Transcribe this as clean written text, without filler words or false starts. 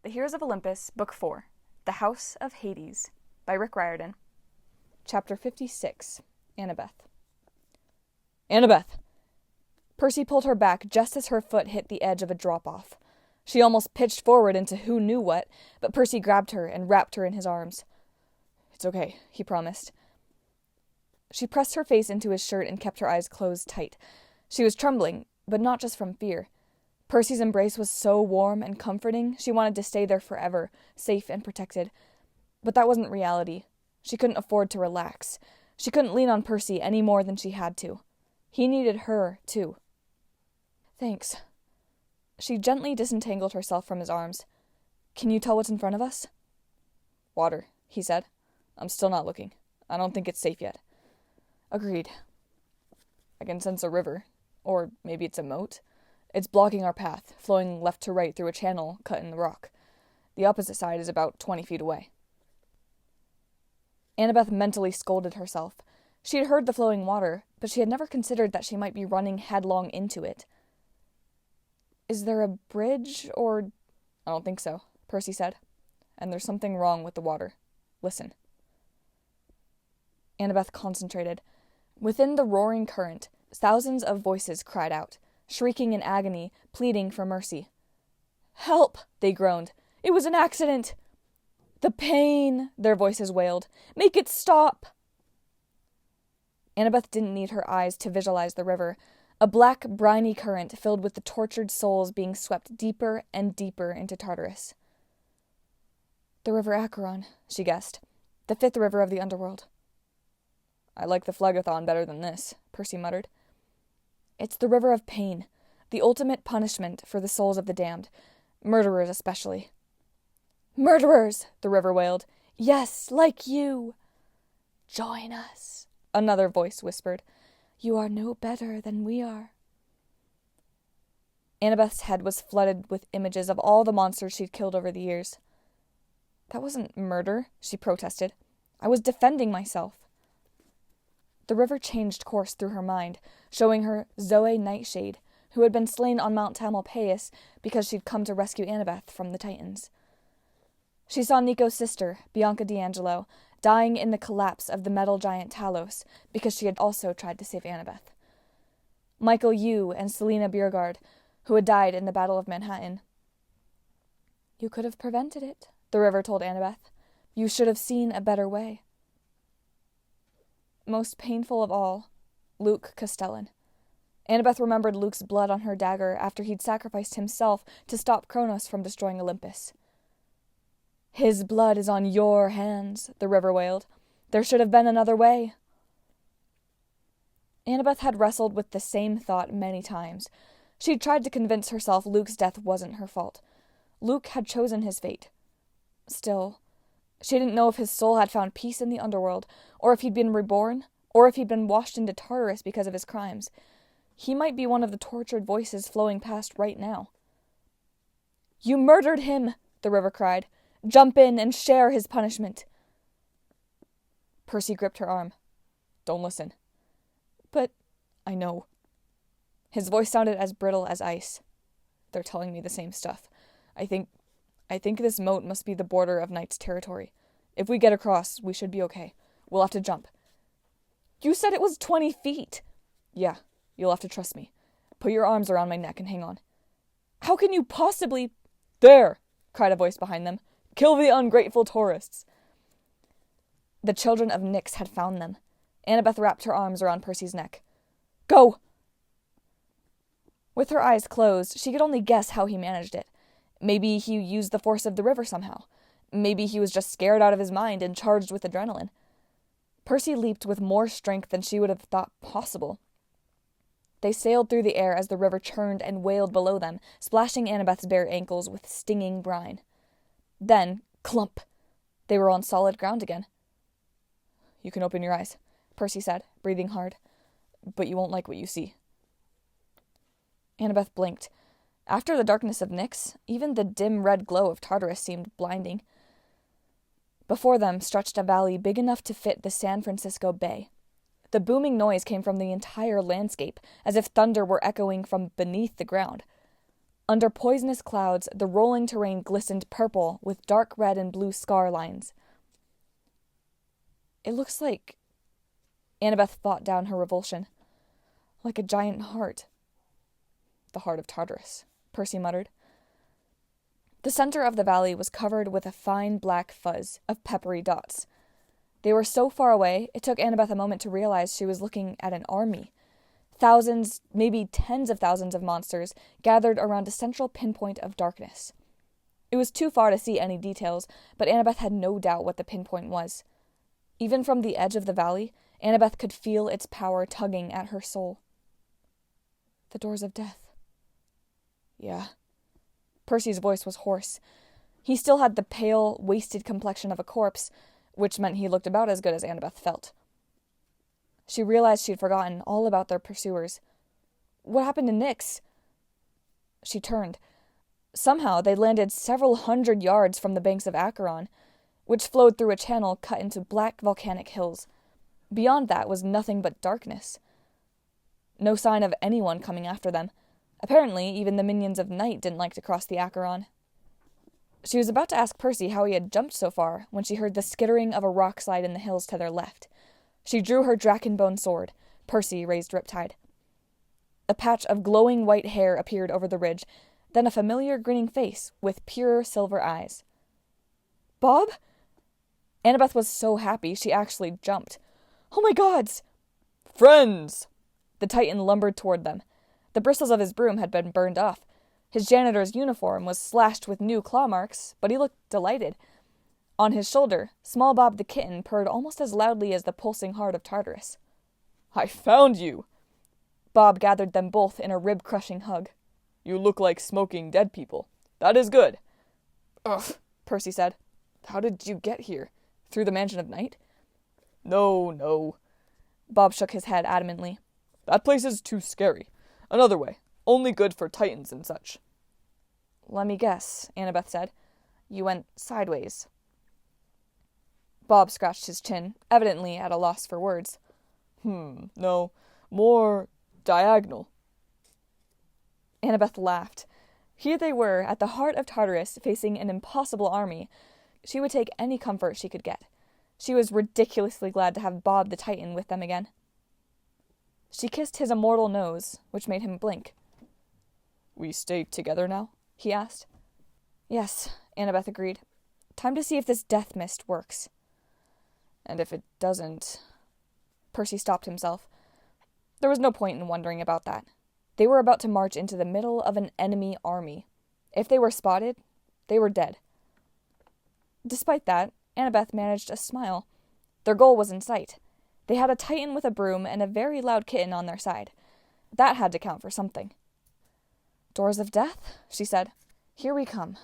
The Heroes of Olympus, Book 4, The House of Hades, by Rick Riordan. Chapter 56, Annabeth. Annabeth! Percy pulled her back just as her foot hit the edge of a drop-off. She almost pitched forward into who knew what, but Percy grabbed her and wrapped her in his arms. "It's okay," he promised. She pressed her face into his shirt and kept her eyes closed tight. She was trembling, but not just from fear. Percy's embrace was so warm and comforting, she wanted to stay there forever, safe and protected. But that wasn't reality. She couldn't afford to relax. She couldn't lean on Percy any more than she had to. He needed her, too. "Thanks." She gently disentangled herself from his arms. "Can you tell what's in front of us?" "Water," he said. "I'm still not looking. I don't think it's safe yet." "Agreed." "I can sense a river. Or maybe it's a moat. It's blocking our path, flowing left to right through a channel cut in the rock. The opposite side is about 20 feet away." Annabeth mentally scolded herself. She had heard the flowing water, but she had never considered that she might be running headlong into it. "Is there a bridge, or—" "I don't think so," Percy said. "And there's something wrong with the water. Listen." Annabeth concentrated. Within the roaring current, thousands of voices cried out, shrieking in agony, pleading for mercy. "Help!" they groaned. "It was an accident!" "The pain!" their voices wailed. "Make it stop!" Annabeth didn't need her eyes to visualize the river, a black, briny current filled with the tortured souls being swept deeper and deeper into Tartarus. "The River Acheron," she guessed. "The 5th river of the underworld." "I like the Phlegethon better than this," Percy muttered. "It's the river of pain, the ultimate punishment for the souls of the damned, murderers especially." "Murderers!" the river wailed. "Yes, like you!" "Join us," another voice whispered. "You are no better than we are." Annabeth's head was flooded with images of all the monsters she'd killed over the years. "That wasn't murder," she protested. "I was defending myself." The river changed course through her mind, showing her Zoe Nightshade, who had been slain on Mount Tamalpais because she'd come to rescue Annabeth from the Titans. She saw Nico's sister, Bianca D'Angelo, dying in the collapse of the metal giant Talos because she had also tried to save Annabeth. Michael Yu and Selena Biergard, who had died in the Battle of Manhattan. "You could have prevented it," the river told Annabeth. "You should have seen a better way." Most painful of all, Luke Castellan. Annabeth remembered Luke's blood on her dagger after he'd sacrificed himself to stop Kronos from destroying Olympus. "His blood is on your hands," the river wailed. "There should have been another way." Annabeth had wrestled with the same thought many times. She'd tried to convince herself Luke's death wasn't her fault. Luke had chosen his fate. Still, she didn't know if his soul had found peace in the underworld, or if he'd been reborn, or if he'd been washed into Tartarus because of his crimes. He might be one of the tortured voices flowing past right now. "You murdered him!" the river cried. "Jump in and share his punishment." Percy gripped her arm. "Don't listen." "But I know." His voice sounded as brittle as ice. "They're telling me the same stuff. I think this moat must be the border of Knight's territory. If we get across, we should be okay. We'll have to jump." "You said it was 20 feet." "Yeah, you'll have to trust me. Put your arms around my neck and hang on." "How can you possibly—" "There!" cried a voice behind them. "Kill the ungrateful tourists." The children of Nyx had found them. Annabeth wrapped her arms around Percy's neck. "Go!" With her eyes closed, she could only guess how he managed it. Maybe he used the force of the river somehow. Maybe he was just scared out of his mind and charged with adrenaline. Percy leaped with more strength than she would have thought possible. They sailed through the air as the river churned and wailed below them, splashing Annabeth's bare ankles with stinging brine. Then, clump! They were on solid ground again. "You can open your eyes," Percy said, breathing hard. "But you won't like what you see." Annabeth blinked. After the darkness of Nyx, even the dim red glow of Tartarus seemed blinding. Before them stretched a valley big enough to fit the San Francisco Bay. The booming noise came from the entire landscape, as if thunder were echoing from beneath the ground. Under poisonous clouds, the rolling terrain glistened purple with dark red and blue scar lines. It looks like... Annabeth fought down her revulsion. Like a giant heart. The heart of Tartarus, Percy muttered. The center of the valley was covered with a fine black fuzz of peppery dots. They were so far away, it took Annabeth a moment to realize she was looking at an army. Thousands, maybe tens of thousands of monsters gathered around a central pinpoint of darkness. It was too far to see any details, but Annabeth had no doubt what the pinpoint was. Even from the edge of the valley, Annabeth could feel its power tugging at her soul. The doors of death. Yeah. Percy's voice was hoarse. He still had the pale, wasted complexion of a corpse, which meant he looked about as good as Annabeth felt. She realized she'd forgotten all about their pursuers. What happened to Nyx? She turned. Somehow they landed several hundred yards from the banks of Acheron, which flowed through a channel cut into black volcanic hills. Beyond that was nothing but darkness. No sign of anyone coming after them. Apparently, even the minions of night didn't like to cross the Acheron. She was about to ask Percy how he had jumped so far when she heard the skittering of a rock slide in the hills to their left. She drew her drakenbone sword. Percy raised Riptide. A patch of glowing white hair appeared over the ridge, then a familiar grinning face with pure silver eyes. Bob? Annabeth was so happy she actually jumped. Oh my gods! Friends! The Titan lumbered toward them. The bristles of his broom had been burned off. His janitor's uniform was slashed with new claw marks, but he looked delighted. On his shoulder, small Bob the kitten purred almost as loudly as the pulsing heart of Tartarus. I found you! Bob gathered them both in a rib-crushing hug. You look like smoking dead people. That is good. Ugh, Percy said. How did you get here? Through the Mansion of Night? No. Bob shook his head adamantly. That place is too scary. Another way. Only good for titans and such. Let me guess, Annabeth said. You went sideways. Bob scratched his chin, evidently at a loss for words. No. More diagonal. Annabeth laughed. Here they were, at the heart of Tartarus, facing an impossible army. She would take any comfort she could get. She was ridiculously glad to have Bob the Titan with them again. She kissed his immortal nose, which made him blink. We stay together now? He asked. Yes, Annabeth agreed. Time to see if this death mist works. And if it doesn't... Percy stopped himself. There was no point in wondering about that. They were about to march into the middle of an enemy army. If they were spotted, they were dead. Despite that, Annabeth managed a smile. Their goal was in sight. They had a Titan with a broom and a very loud kitten on their side. That had to count for something. Doors of death, she said. Here we come.